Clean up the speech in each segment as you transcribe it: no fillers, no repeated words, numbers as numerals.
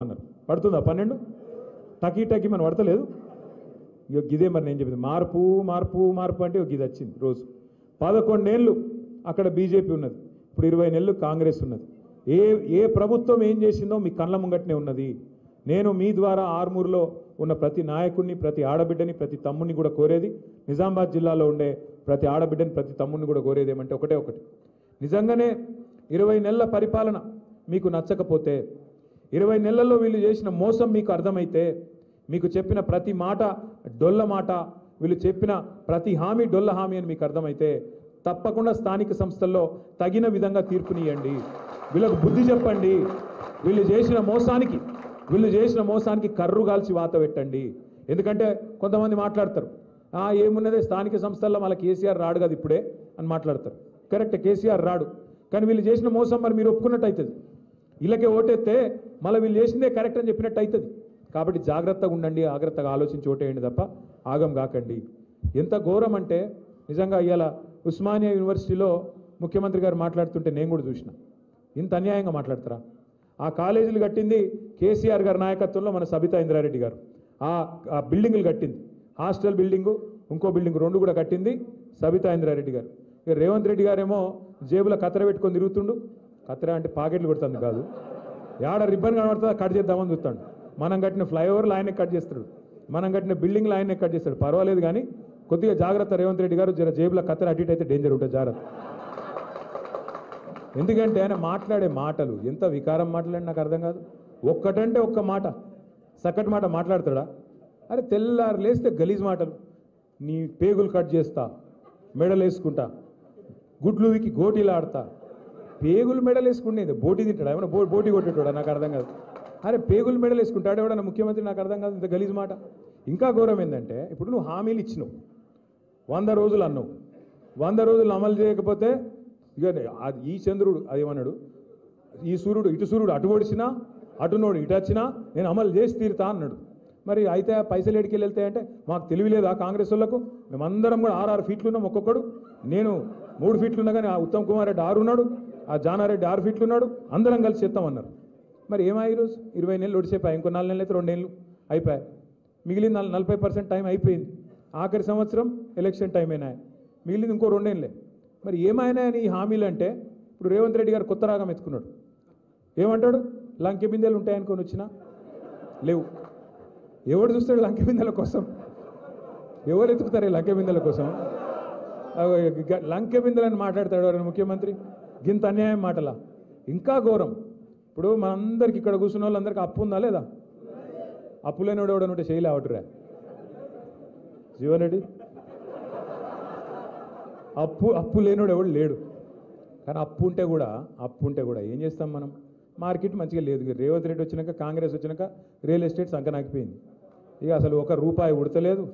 అన్నారు పడుతుందా 12 టకీ టకీ మనం పడతలేదు ఇక గిదే మరి నేను చెప్పింది మార్పు మార్పు మార్పు అంటే ఒక గిది వచ్చింది రోజు 11 ఏళ్ళు అక్కడ బీజేపీ ఉన్నది ఇప్పుడు 20 నెలలు కాంగ్రెస్ ఉన్నది ఏ ప్రభుత్వం ఏం చేసిందో మీ కళ్ళ ముంగట్నే ఉన్నది నేను మీ ద్వారా ఆర్మూర్లో ఉన్న ప్రతి నాయకుడిని ప్రతి ఆడబిడ్డని ప్రతి తమ్ముడిని కూడా కోరేది నిజామాబాద్ జిల్లాలో ఉండే ప్రతి ఆడబిడ్డని ప్రతి తమ్ముడిని కూడా కోరేది ఏమంటే ఒకటే ఒకటి నిజంగానే 20 నెలల పరిపాలన మీకు నచ్చకపోతే 20 నెలల్లో వీళ్ళు చేసిన మోసం మీకు అర్థమైతే మీకు చెప్పిన ప్రతి మాట డొల్ల మాట వీళ్ళు చెప్పిన ప్రతి హామీ డొల్ల హామీ అని మీకు అర్థమైతే తప్పకుండా స్థానిక సంస్థల్లో తగిన విధంగా తీర్పునియండి వీళ్ళకు బుద్ధి చెప్పండి వీళ్ళు చేసిన మోసానికి కర్రు గాల్చి వాత పెట్టండి ఎందుకంటే కొంతమంది మాట్లాడతారు ఏమున్నదే స్థానిక సంస్థల్లో మళ్ళీ కేసీఆర్ రాడు కదా ఇప్పుడే అని మాట్లాడతారు కరెక్ట్ కేసీఆర్ రాడు కానీ వీళ్ళు చేసిన మోసం మరి మీరు ఒప్పుకున్నట్టు అవుతుంది వీళ్ళకే ఓటేస్తే మళ్ళీ వీళ్ళు చేసిందే కరెక్ట్ అని చెప్పినట్టు అవుతుంది కాబట్టి జాగ్రత్తగా ఉండండి జాగ్రత్తగా ఆలోచించి ఓటేయండి తప్ప ఆగం కాకండి ఎంత ఘోరం అంటే నిజంగా ఇవాళ ఉస్మానియా యూనివర్సిటీలో ముఖ్యమంత్రి గారు మాట్లాడుతుంటే నేను కూడా చూసిన ఇంత అన్యాయంగా మాట్లాడతారా ఆ కాలేజీలు కట్టింది కేసీఆర్ గారి నాయకత్వంలో మన సబితా ఇంద్రారెడ్డి గారు ఆ బిల్డింగులు కట్టింది హాస్టల్ బిల్డింగు ఇంకో బిల్డింగ్ రెండు కూడా కట్టింది సబితా ఇంద్రారెడ్డి గారు ఇక రేవంత్ రెడ్డి గారేమో జేబులో కత్తెర పెట్టుకొని తిరుగుతుండు కత్తెర అంటే పాకెట్లు కొడుతుంది కాదు యాడ రిబ్బన్ కనబడుతుందా కట్ చేద్దామని చూస్తాడు మనం కట్టిన ఫ్లైఓవర్లు ఆయనే కట్ చేస్తాడు మనం కట్టిన బిల్డింగ్లు ఆయనే కట్ చేస్తాడు పర్వాలేదు కానీ కొద్దిగా జాగ్రత్త రేవంత్ రెడ్డి గారు జర జేబులో కత్తెర అటు ఇటు అయితే డేంజర్ ఉంటుంది జాగ్రత్త ఎందుకంటే ఆయన మాట్లాడే మాటలు ఎంత వికారం మాట్లాడి నాకు అర్థం కాదు ఒక్కటంటే ఒక్క మాట సక్కటి మాట మాట్లాడతాడా అరే తెల్లారు లేస్తే గలీజ్ మాటలు నీ పేగులు కట్ చేస్తా మెడలు వేసుకుంటా గుడ్లు వికి గోటీలు ఆడతా పేగులు మెడలు వేసుకునేది బోటి తింటాడు ఏమన్నా బోటి కొట్టేటాడా నాకు అర్థం కాదు అరే పేగులు మెడలు వేసుకుంటాడు ఎవడన్నా ముఖ్యమంత్రి నాకు అర్థం కాదు ఇంత గలీజ్ మాట ఇంకా ఘోరం ఏంటంటే ఇప్పుడు నువ్వు హామీలు ఇచ్చినావు 100 రోజులు అన్నావు 100 రోజులు అమలు చేయకపోతే ఇక ఈ చంద్రుడు అదేమన్నాడు ఈ సూర్యుడు ఇటు సూర్యుడు అటు ఒడిచినా అటునోడు ఇటు వచ్చినా నేను అమలు చేసి తీరుతా అన్నాడు మరి అయితే పైసలు ఎడికెళ్ళి వెళ్తాయంటే మాకు తెలియలేదా కాంగ్రెస్ వాళ్ళకు మేమందరం కూడా 6 ఫీట్లు ఉన్నాం ఒక్కొక్కడు నేను 3 ఫీట్లు ఉన్నా కానీ ఆ ఉత్తమ్ కుమార్ రెడ్డి 6 ఉన్నాడు ఆ జానారెడ్డి 6 ఫీట్లు ఉన్నాడు అందరం కలిసి చేస్తామన్నారు మరి ఏమా ఈరోజు 20 నెలలు ఒడిసేపాయి ఇంకో 4 నెలలు అయితే 2 నెలలు అయిపోయాయి మిగిలిన 40% టైం అయిపోయింది ఆఖరి సంవత్సరం ఎలక్షన్ టైం అయినా మిగిలింది ఇంకో 2 నెలలే మరి ఏమైనా అని ఈ హామీలు అంటే ఇప్పుడు రేవంత్ రెడ్డి గారు కొత్త రాగం ఎత్తుకున్నాడు ఏమంటాడు లంకె బిందెలు ఉంటాయనుకొని వచ్చినా లేవు ఎవడు చూస్తాడు లంకె బిందెల కోసం ఎవరు ఎత్తుకుతారు లంకె బిందెల కోసం లంకె బిందెలని మాట్లాడతాడు ఎవరైనా ముఖ్యమంత్రి గింత అన్యాయం మాటలా ఇంకా ఘోరం ఇప్పుడు మనందరికి ఇక్కడ కూర్చున్న వాళ్ళందరికీ అప్పు ఉందా లేదా అప్పు లేనివాడు ఎవడని ఉంటే చేయలే అవటరా జీవన్ రెడ్డి అప్పు లేనివాడు ఎవడు లేడు కానీ అప్పు ఉంటే కూడా ఏం చేస్తాం మనం మార్కెట్ మంచిగా లేదు రేవంత్ రెడ్డి వచ్చినాక కాంగ్రెస్ వచ్చినాక రియల్ ఎస్టేట్ సంకనాకిపోయింది ఇక అసలు ₹1 ఉడతలేదు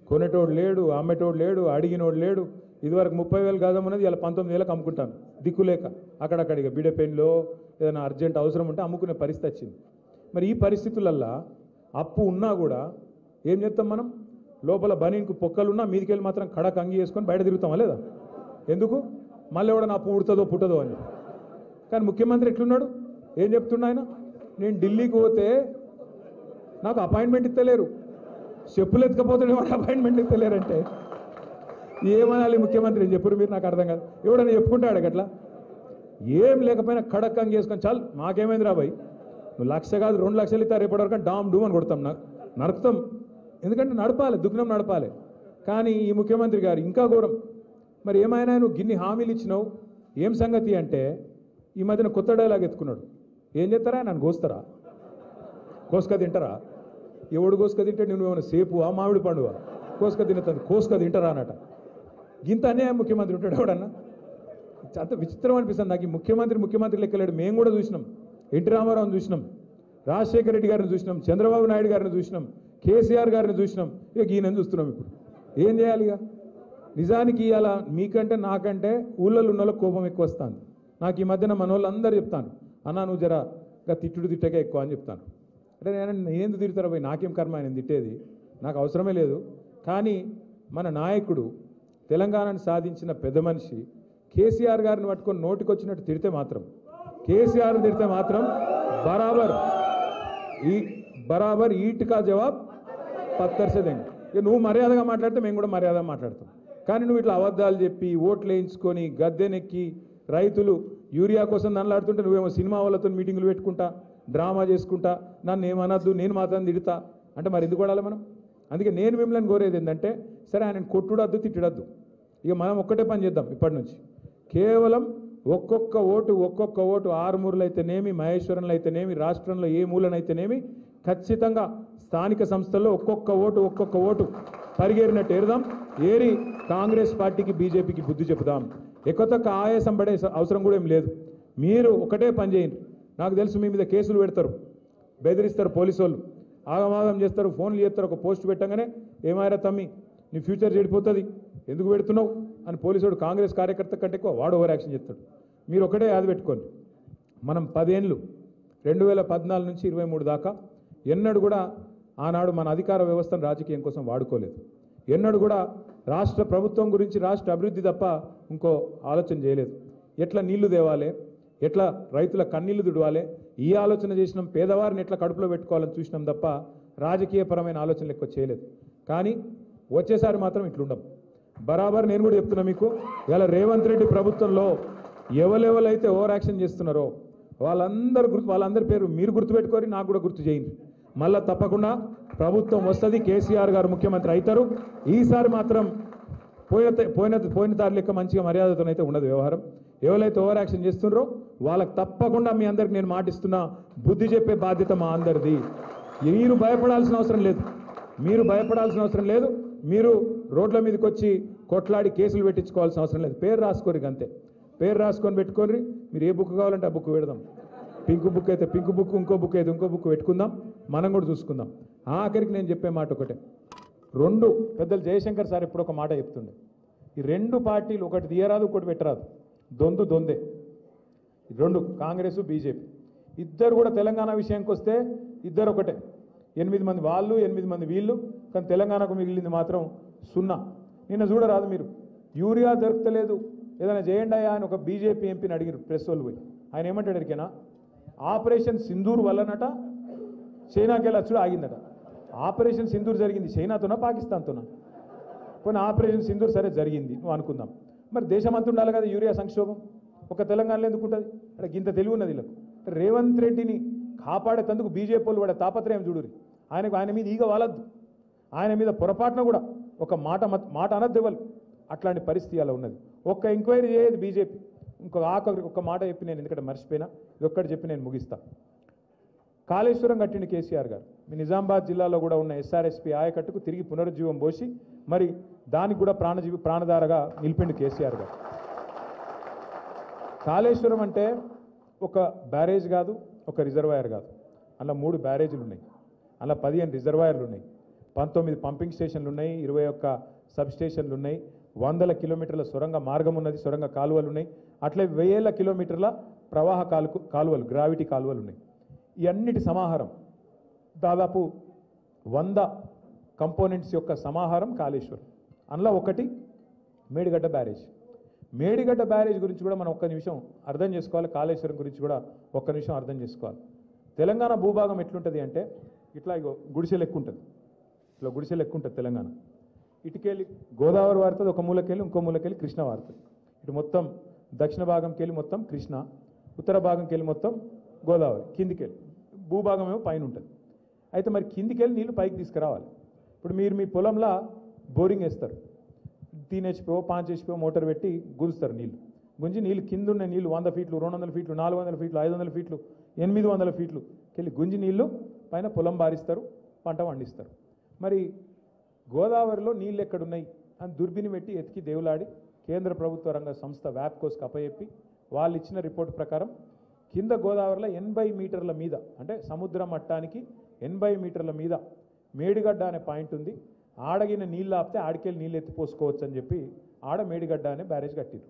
కొనేటోడు లేడు అమ్మేటోడు లేడు అడిగినోడు లేడు ఇదివరకు 30,000 కాదన్నది ఇలా 19,000కి అమ్ముకుంటాను దిక్కులేక అక్కడక్కడ ఇక బిడపెయిన్లో ఏదైనా అర్జెంట్ అవసరం ఉంటే అమ్ముకునే పరిస్థితి వచ్చింది మరి ఈ పరిస్థితులల్లో అప్పు ఉన్నా కూడా ఏం చేస్తాం మనం లోపల బనీన్కు పొక్కలున్నా మీదికెళ్ళి మాత్రం కడక అంగి వేసుకొని బయట తిరుగుతామా లేదా ఎందుకు మళ్ళీ ఎవడన్నా అప్పు ఉడుతుందో పుట్టదో అని కానీ ముఖ్యమంత్రి ఎట్లున్నాడు ఏం చెప్తున్నా ఆయన నేను ఢిల్లీకి పోతే నాకు అపాయింట్మెంట్ ఇస్తలేరు చెప్పులు ఎత్తుకపోతే వాడు అపాయింట్మెంట్ ఇస్తలేరంటే ఏమనాలి ముఖ్యమంత్రి చెప్పురు మీరు నాకు అర్థం కాదు ఎవడన్నా చెప్పుకుంటాడు అట్లా ఏం లేకపోయినా కడక్ అంగి వేసుకొని చాలు మాకేమైంది రాబాయ్ నువ్వు 1,00,000 కాదు 2 లక్షలు ఇస్తా రేపటివరకు డామ్ డూమ్ అని కొడతాం నడుపుతాం ఎందుకంటే నడపాలి దుగ్నం నడపాలి కానీ ఈ ముఖ్యమంత్రి గారు ఇంకా ఘోరం మరి ఏమైనా నువ్వు గిన్ని హామీలు ఇచ్చినావు ఏం సంగతి అంటే ఈ మధ్యన కొత్త డైలాగ్ ఎత్తుకున్నాడు ఏం చేస్తారా నన్ను కోస్తారా కోసుక తింటారా ఎవడు కోసుక తింటే నువ్వు ఏమైనా సేపు మామిడి పండుగ కోసుక తినతుంది కోసుక తింటారా అన్నట ఇంత అన్యాయం ముఖ్యమంత్రి ఉంటాడు ఎవడన్నా అంత విచిత్రం అనిపిస్తుంది నాకు ఈ ముఖ్యమంత్రి లెక్కలేడు మేము కూడా చూసినాం ఎన్టీ రామారావుని చూసినాం రాజశేఖర రెడ్డి గారిని చూసినాం చంద్రబాబు నాయుడు గారిని చూసినాం కేసీఆర్ గారిని చూసినాం ఇక ఈయనని చూస్తున్నాం ఇప్పుడు ఏం చేయాలి ఇక నిజానికి ఇవాళ మీకంటే నాకంటే ఊళ్ళలో ఉన్న వాళ్ళకి కోపం ఎక్కువ వస్తుంది నాకు ఈ మధ్యన మన వాళ్ళందరూ చెప్తాను అన్నా నువ్వు జర ఇంకా తిట్టకే ఎక్కువ అని చెప్తాను అంటే నేనేందుకు తిడతారా పోయి నాకేం కర్మ ఆయన తిట్టేది నాకు అవసరమే లేదు కానీ మన నాయకుడు తెలంగాణను సాధించిన పెద్ద మనిషి కేసీఆర్ గారిని పట్టుకొని నోటికొచ్చినట్టు తిడితే మాత్రం కేసీఆర్ని తిడితే మాత్రం బరాబర్ ఈ బరాబర్ ఈట్ కా జవాబ్ పత్తర్ సే దేంగే. ఇక నువ్వు మర్యాదగా మాట్లాడితే మేము కూడా మర్యాదగా మాట్లాడతాం. కానీ నువ్వు ఇట్లా అబద్ధాలు చెప్పి ఓట్లు వేయించుకొని గద్దెనెక్కి రైతులు యూరియా కోసం నన్నులాడుతుంటే నువ్వేమో సినిమా వాళ్ళతో మీటింగులు పెట్టుకుంటా డ్రామా చేసుకుంటా నన్ను ఏమనద్దు నేను మాత్రం తిడతా అంటే మరి ఎందుకు పడాలి మనం? అందుకే నేను మిమ్మల్ని కోరేది ఏంటంటే సరే ఆయన కొట్టుడద్దు తిట్టడద్దు, ఇక మనం ఒక్కటే పని చేద్దాం ఇప్పటి నుంచి. కేవలం ఒక్కొక్క ఓటు ఆరుమూరులు అయితేనేమి, మహేశ్వరంలో అయితేనేమి, రాష్ట్రంలో ఏ మూలనైతేనేమి ఖచ్చితంగా స్థానిక సంస్థల్లో ఒక్కొక్క ఓటు పరిగేరినట్టు ఏరుదాం. ఏరి కాంగ్రెస్ పార్టీకి బీజేపీకి బుద్ధి చెబుదాం. ఎక్కువ ఆయాసం పడే అవసరం కూడా ఏం లేదు. మీరు ఒకటే పని చేయండి. నాకు తెలుసు మీ మీద కేసులు పెడతారు, బెదిరిస్తారు పోలీసు వాళ్ళు, ఆగమాగం చేస్తారు, ఫోన్లు చేస్తారు. ఒక పోస్ట్ పెట్టగానే ఏమాయరా తమ్మి నీ ఫ్యూచర్ చెడిపోతుంది ఎందుకు పెడుతున్నావు అని పోలీసుడు కాంగ్రెస్ కార్యకర్త కంటే ఎక్కువ వాడు ఓవర్ యాక్షన్ చేస్తాడు. మీరు ఒకటే యాద పెట్టుకోండి, మనం 10 ఏళ్ళు 2014 నుంచి 23 దాకా ఎన్నడూ కూడా ఆనాడు మన అధికార వ్యవస్థను రాజకీయం కోసం వాడుకోలేదు. ఎన్నడూ కూడా రాష్ట్ర ప్రభుత్వం గురించి, రాష్ట్ర అభివృద్ధి తప్ప ఇంకో ఆలోచన చేయలేదు. ఎట్లా నీళ్లు తేవాలి, ఎట్లా రైతుల కన్నీళ్లు దుడవాలి, ఈ ఆలోచన చేసినాం. పేదవారిని ఎట్లా కడుపులో పెట్టుకోవాలని చూసినాం తప్ప రాజకీయపరమైన ఆలోచనలు ఎక్కువ చేయలేదు. కానీ వచ్చేసారి మాత్రం ఇట్లుండం. బరాబర్ నేను కూడా చెప్తున్నా మీకు, ఇలా రేవంత్ రెడ్డి ప్రభుత్వంలో ఎవరెవరైతే ఓవర్ యాక్షన్ చేస్తున్నారో వాళ్ళందరి పేరు మీరు గుర్తుపెట్టుకొని నాకు కూడా గుర్తు చేయండి. మళ్ళా తప్పకుండా ప్రభుత్వం వస్తుంది, కేసీఆర్ గారు ముఖ్యమంత్రి అవుతారు. ఈసారి మాత్రం పోయిన తారీ లెక్క మంచిగా మర్యాదతోనైతే ఉండదు వ్యవహారం. ఎవరైతే ఓవర్ యాక్షన్ చేస్తున్నారో వాళ్ళకి తప్పకుండా మీ అందరికి నేను మాటిస్తున్నా, బుద్ధి చెప్పే బాధ్యత మా అందరిది. మీరు భయపడాల్సిన అవసరం లేదు. మీరు రోడ్ల మీదకి వచ్చి కొట్లాడి కేసులు పెట్టించుకోవాల్సిన అవసరం లేదు. పేరు రాసుకోరు, అంతే. పేరు రాసుకొని పెట్టుకోండి. మీరు ఏ బుక్ కావాలంటే ఆ బుక్ పెడదాం. పింక్ బుక్ అయితే పింక్ బుక్, ఇంకో బుక్ అయితే ఇంకో బుక్ పెట్టుకుందాం, మనం కూడా చూసుకుందాం. ఆఖరికి నేను చెప్పే మాట ఒకటే, రెండు పెద్దలు జయశంకర్ సార్ ఎప్పుడు ఒక మాట చెప్తుండే, ఈ రెండు పార్టీలు ఒకటి తీయరాదు ఒకటి పెట్టరాదు, దొందే. రెండు కాంగ్రెస్ బీజేపీ ఇద్దరు కూడా తెలంగాణ విషయానికి వస్తే ఇద్దరు ఒకటే. 8 మంది వాళ్ళు 8 మంది వీళ్ళు, కానీ తెలంగాణకు మిగిలింది మాత్రం 0. నిన్న చూడరాదు మీరు, యూరియా దొరకలేదు ఏదైనా చేయండి అయ్యా అని ఒక బీజేపీ ఎంపీని అడిగారు ప్రెస్ వాళ్ళు పోయి. ఆయన ఏమంటాడు ఎరికేనా, ఆపరేషన్ సింధూర్ వల్లనట చైనాకి వెళ్ళి వచ్చుడు ఆగిందట. ఆపరేషన్ సింధూర్ జరిగింది చైనాతోనా పాకిస్తాన్తోనా? కొన్ని ఆపరేషన్ సింధూర్ సరే జరిగింది నువ్వు అనుకుందాం, మరి దేశమంతా ఉండాలి కదా యూరియా సంక్షోభం, ఒక తెలంగాణలో ఎందుకు ఉంటుంది? అంటే ఇంత తెలివి ఉన్నది వీళ్ళకు. రేవంత్ రెడ్డిని కాపాడేందుకు బీజేపీ వాళ్ళు వాడే తాపత్రయం చూడురి. ఆయన మీద ఈగ వాలద్దు, ఆయన మీద పొరపాటున కూడా ఒక మాట అనద్దు ఎవరు. అట్లాంటి పరిస్థితి అలా ఉన్నది. ఒక్క ఎంక్వైరీ చేయదు బీజేపీ. ఆఖరికి ఒక్క మాట చెప్పి నేను ఎందుకంటే మర్చిపోయినా, ఇది ఒక్కటి చెప్పి నేను ముగిస్తా. కాళేశ్వరం కట్టిండు కేసీఆర్ గారు. మీ నిజామాబాద్ జిల్లాలో కూడా ఉన్న ఎస్ఆర్ఎస్పీ ఆయకట్టుకు తిరిగి పునరుజ్జీవం పోసి మరి దానికి కూడా ప్రాణధారగా నిలిపిండు కేసీఆర్ గారు. కాళేశ్వరం అంటే ఒక బ్యారేజ్ కాదు, ఒక రిజర్వాయర్ కాదు. అలా 3 బ్యారేజీలు ఉన్నాయి, అలా 15 రిజర్వాయర్లు ఉన్నాయి, 19 పంపింగ్ స్టేషన్లు ఉన్నాయి, 21 సబ్ స్టేషన్లు ఉన్నాయి, 100 కిలోమీటర్ల సొరంగ మార్గం ఉన్నది, సొరంగ కాలువలు ఉన్నాయి, అట్లే 1000 కిలోమీటర్ల ప్రవాహ కాలువలు గ్రావిటీ కాలువలు ఉన్నాయి. ఈ అన్నిటి సమాహారం దాదాపు 100 కంపోనెంట్స్ యొక్క సమాహారం కాళేశ్వరం. అందులో ఒకటి మేడిగడ్డ బ్యారేజ్. మేడిగడ్డ బ్యారేజ్ గురించి కూడా మనం ఒక్క నిమిషం అర్థం చేసుకోవాలి. కాళేశ్వరం గురించి కూడా ఒక్క నిమిషం అర్థం చేసుకోవాలి. తెలంగాణ భూభాగం ఎట్లుంటుంది అంటే ఇట్లా గుడిసెలు ఎక్కువ ఉంటుంది, ఇట్లా గుడిసెలు ఎక్కువ ఉంటుంది తెలంగాణ. ఇటుకెళ్ళి గోదావరి వారుతుంది, ఒక మూలకెళ్ళి ఇంకో మూలకెళ్ళి కృష్ణ వారుతుంది. ఇటు మొత్తం దక్షిణ భాగంకి వెళ్ళి మొత్తం కృష్ణ, ఉత్తర భాగంకి వెళ్ళి మొత్తం గోదావరి, కిందికెళ్ళి భూభాగం ఏమో పైన ఉంటుంది. అయితే మరి కిందికెళ్ళి నీళ్ళు పైకి తీసుకురావాలి. ఇప్పుడు మీరు మీ పొలంలో బోరింగ్ వేస్తారు, 3 HP 5 HP మోటార్ పెట్టి గుంజుస్తారు. గుంజి నీళ్ళు కింద ఉన్న నీళ్ళు 100 ఫీట్లు 200 ఫీట్లు 400 ఫీట్లు 500 ఫీట్లు 800 ఫీట్లు వెళ్ళి గుంజి నీళ్ళు పైన పొలం బారిస్తారు, పంట పండిస్తారు. మరి గోదావరిలో నీళ్ళు ఎక్కడున్నాయి అని దుర్బిని పెట్టి ఎతికి దేవులాడి కేంద్ర ప్రభుత్వ రంగ సంస్థ వ్యాప్కోస్కి అప్పచెప్పి వాళ్ళు ఇచ్చిన రిపోర్ట్ ప్రకారం కింద గోదావరిలో 80 మీటర్ల మీద, అంటే సముద్ర మట్టానికి 80 మీటర్ల మీద మేడిగడ్డ అనే పాయింట్ ఉంది. ఆడగిన నీళ్ళు ఆపితే ఆడికెళ్ళి నీళ్ళు ఎత్తిపోసుకోవచ్చు అని చెప్పి ఆడ మేడిగడ్డ అనే బ్యారేజ్ కట్టిరు.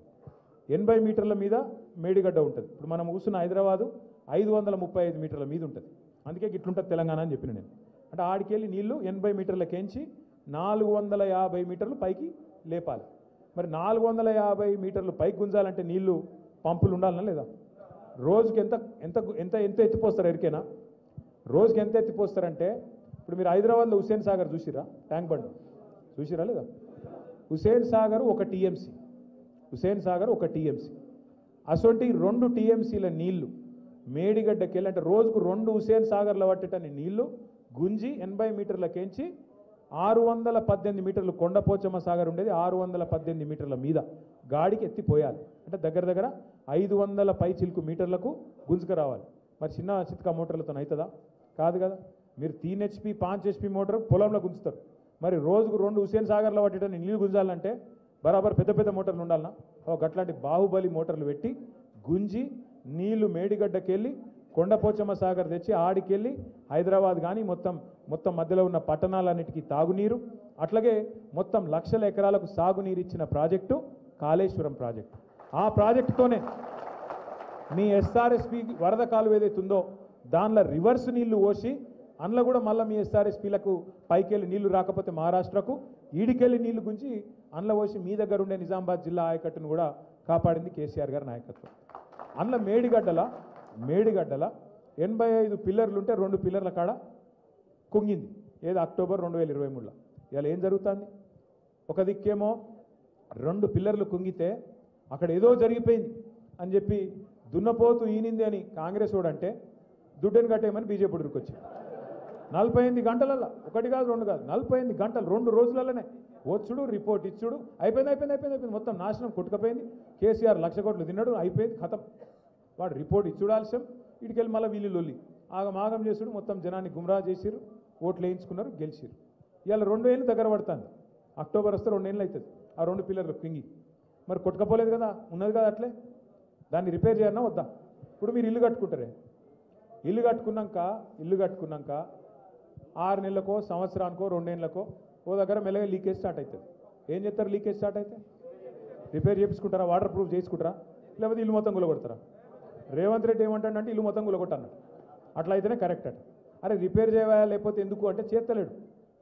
80 మీటర్ల మీద మేడిగడ్డ ఉంటుంది. ఇప్పుడు మనం కూర్చున్న హైదరాబాదు 535 మీటర్ల మీద ఉంటుంది. అందుకే ఇట్లుంటుంది తెలంగాణ అని చెప్పిన నేను. అంటే ఆడికెళ్ళి నీళ్లు 80 మీటర్లకేంచి 450 మీటర్లు పైకి లేపాలి. మరి 450 మీటర్లు పైకి గుంజాలంటే నీళ్లు పంపులు ఉండాలన్నా లేదా? రోజుకి ఎంత ఎంత ఎంత ఎంత ఎత్తిపోస్తారు ఎరికేనా? రోజుకి ఎంత ఎత్తిపోస్తారంటే ఇప్పుడు మీరు హైదరాబాద్లో హుస్సేన్ సాగర్ చూసిరా, ట్యాంక్ బండ్ చూసిరా లేదా? హుస్సేన్ సాగర్ ఒక టీఎంసీ, హుస్సేన్ సాగర్ ఒక టీఎంసీ. అసొంటి 2 టీఎంసీల నీళ్లు మేడిగడ్డకి వెళ్ళి అంటే రోజుకు 2 హుస్సేన్ సాగర్లో పట్టేటని నీళ్లు గుంజి 80 మీటర్లకేంచి 618 మీటర్లు కొండపోచమ్మ సాగర్ ఉండేది 618 మీటర్ల మీద గాడికి ఎత్తిపోయాలి. అంటే దగ్గర దగ్గర 500 పై చిలుకు మీటర్లకు గుంజుకు రావాలి. మరి చిన్న చిత్కా మోటార్లతో అవుతుందా? కాదు కదా. మీరు 3 HP 5 HP మోటార్ పొలంలో గుంజుతారు. మరి రోజుకు 2 హుస్సేన్ సాగర్లో పట్టేటని నీళ్ళు గుంజాలంటే బరాబర్ పెద్ద పెద్ద మోటార్లు ఉండాలన్నా? గట్లాంటి బాహుబలి మోటార్లు పెట్టి గుంజి నీళ్లు మేడిగడ్డకి వెళ్ళి కొండపోచమ్మ సాగర్ తెచ్చి ఆడికెళ్ళి హైదరాబాద్ కానీ మొత్తం మధ్యలో ఉన్న పట్టణాలన్నిటికీ తాగునీరు, అట్లాగే మొత్తం లక్షల ఎకరాలకు సాగునీరు ఇచ్చిన ప్రాజెక్టు కాళేశ్వరం ప్రాజెక్టు. ఆ ప్రాజెక్టుతోనే మీ ఎస్ఆర్ఎస్పి వరద కాలువ ఏదైతుందో దానిలో రివర్స్ నీళ్లు పోసి అందులో కూడా మళ్ళీ మీ ఎస్ఆర్ఎస్పీలకు పైకెళ్ళి నీళ్లు రాకపోతే మహారాష్ట్రకు ఈడికెళ్ళి నీళ్లు గుంచి అందులో పోసి మీ దగ్గర ఉండే నిజామాబాద్ జిల్లా ఆయకట్టును కూడా కాపాడింది కేసీఆర్ గారి నాయకత్వం. అందులో మేడిగడ్డల 85 పిల్లర్లు ఉంటే 2 పిల్లర్ల కాడ కుంగింది. ఏది అక్టోబర్ 2023లో. ఇవాళ ఏం జరుగుతుంది? ఒక దిక్కేమో 2 పిల్లర్లు కుంగితే అక్కడ ఏదో జరిగిపోయింది అని చెప్పి దున్నపోతూ ఈనింది అని కాంగ్రెస్ వాడంటే దుడ్డని కట్టేయమని బీజేపీ ఉడికొచ్చింది. 48 గంటలలో, 1 కాదు 2 కాదు, 48 గంటలు 2 రోజులలోనే వచ్చుడు రిపోర్ట్ ఇచ్చుడు అయిపోయింది. మొత్తం నాశనం కొట్టుకపోయింది. కేసీఆర్ 1,00,000 కోట్లు తిన్నాడు, అయిపోయింది, ఖతం. వాడు రిపోర్ట్ ఇచ్చుడు ఆలస్యం, ఇటుకెళ్ళి మళ్ళీ వీళ్ళు లొల్లి ఆగం చేసుడు, మొత్తం జనాన్ని గుమ్రా చేసిరు, ఓట్లు వేయించుకున్నారు, గెలిచిరు. ఇవాళ 2 ఏళ్ళు దగ్గర పడుతుంది. అక్టోబర్ వస్తే 2 ఏళ్ళు అవుతుంది. ఆ 2 పిల్లర్లు కింగి మరి కొట్టుకపోలేదు కదా, ఉన్నది కదా అట్లే. దాన్ని రిపేర్ చేయాలన్నా వద్దా? ఇప్పుడు మీరు ఇల్లు కట్టుకుంటారే, ఇల్లు కట్టుకున్నాక 6 నెలలకో సంవత్సరానికో 2 ఏళ్ళకో ఓ దగ్గర మెల్లగా లీకేజ్ స్టార్ట్ అవుతుంది. ఏం చేస్తారు? లీకేజ్ స్టార్ట్ అయితే రిపేర్ చేయించుకుంటారా, వాటర్ ప్రూఫ్ చేసుకుంటారా, లేకపోతే ఇల్లు మొత్తం గులగొడతారా? రేవంత్ రెడ్డి ఏమంటాడంటే ఇల్లు మొత్తం గులగొట్టన్నాడు. అట్లా అయితేనే కరెక్ట్ అట. అరే రిపేర్ చేయాలా లేకపోతే ఎందుకు అంటే చేస్తలేడు.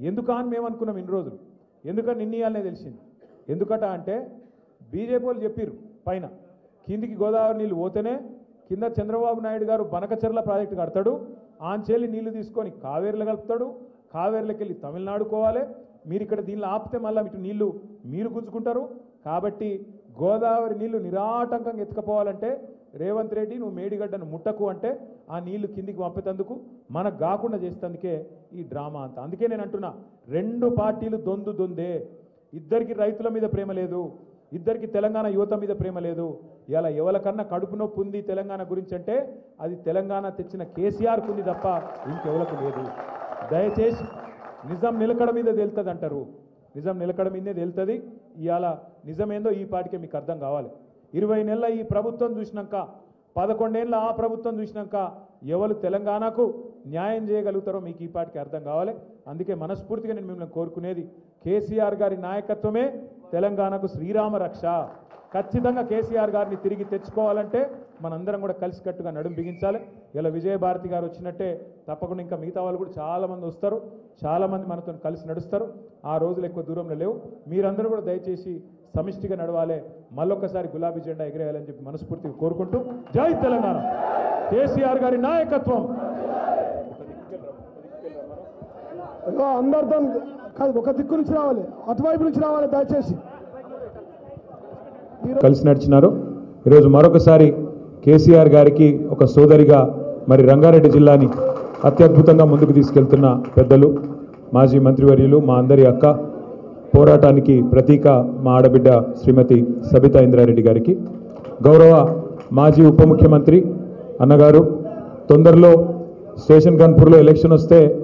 ఎందుకా అని మేము అనుకున్నాం ఇన్ని రోజులు. ఎందుకని నిన్నయాలనే తెలిసింది. ఎందుకట అంటే బీజేపీ వాళ్ళు చెప్పిర్రు పైన కిందికి గోదావరి నీళ్ళు పోతేనే కింద చంద్రబాబు నాయుడు గారు బనకచెర్ల ప్రాజెక్టు కడతాడు, ఆంచేలి నీళ్లు తీసుకొని కావేరీలో కలుపుతాడు, కావేరీలోకి వెళ్ళి తమిళనాడుకోవాలి, మీరు ఇక్కడ దీనిలో ఆపితే మళ్ళీ ఇటు నీళ్లు మీరు గుంజుకుంటారు. కాబట్టి గోదావరి నీళ్లు నిరాటంకంగా ఎత్తుకపోవాలంటే రేవంత్ రెడ్డి నువ్వు మేడిగడ్డను ముట్టకు అంటే ఆ నీళ్లు కిందికి పంపేందుకు మనకు కాకుండా చేసేందుకే ఈ డ్రామా అంతా. అందుకే నేను అంటున్నా 2 పార్టీలు దొందే. ఇద్దరికి రైతుల మీద ప్రేమ లేదు, ఇద్దరికి తెలంగాణ యువత మీద ప్రేమ లేదు. ఇలా ఎవరికన్నా కడుపు నొప్పి ఉంది తెలంగాణ గురించి అంటే అది తెలంగాణ తెచ్చిన కేసీఆర్కు ఉంది తప్ప ఇంకెవరికి లేదు. దయచేసి నిజం నిలకడ మీద తేలుతుంది అంటారు, నిజం నిలకడ మీదే తేలుతుంది. ఇవాళ నిజమేందో ఈ పాటికే మీకు అర్థం కావాలి. 20 నెలల ఈ ప్రభుత్వం చూసినాక 11 ఏళ్ళ ఆ ప్రభుత్వం చూసినాక ఎవరు తెలంగాణకు న్యాయం చేయగలుగుతారో మీకు ఈ పాటికి అర్థం కావాలి. అందుకే మనస్ఫూర్తిగా నేను మిమ్మల్ని కోరుకునేది కేసీఆర్ గారి నాయకత్వమే తెలంగాణకు శ్రీరామ రక్ష. ఖచ్చితంగా కేసీఆర్ గారిని తిరిగి తెచ్చుకోవాలంటే మనందరం కూడా కలిసికట్టుగా నడుం బిగించాలి. ఇలా విజయభారతి గారు వచ్చినట్టే తప్పకుండా ఇంకా మిగతా వాళ్ళు కూడా చాలామంది వస్తారు, చాలామంది మనతో కలిసి నడుస్తారు. ఆ రోజులు ఎక్కువ దూరంలో లేవు. మీరందరూ కూడా దయచేసి సమిష్టిగా నడవాలి, మళ్ళొక్కసారి గులాబీ జెండా ఎగిరేయాలని చెప్పి మనస్ఫూర్తిగా కోరుకుంటూ జై తెలంగాణ, కేసీఆర్ గారి నాయకత్వం. అందరితో కాదు, ఒక దిక్కు నుంచి రావాలి, అటువైపు నుంచి రావాలి. దయచేసి కలిసి నడిచినారు. ఈరోజు మరొకసారి కేసీఆర్ గారికి ఒక సోదరిగా మరి రంగారెడ్డి జిల్లాని అత్యద్భుతంగా ముందుకు తీసుకెళ్తున్న పెద్దలు మాజీ మంత్రివర్యులు మా అందరి అక్క, పోరాటానికి ప్రతీక మా ఆడబిడ్డ శ్రీమతి సబితా ఇంద్రారెడ్డి గారికి, గౌరవ మాజీ ఉప ముఖ్యమంత్రి అన్నగారు, తొందరలో స్టేషన్ గన్పూర్లో ఎలక్షన్ వస్తే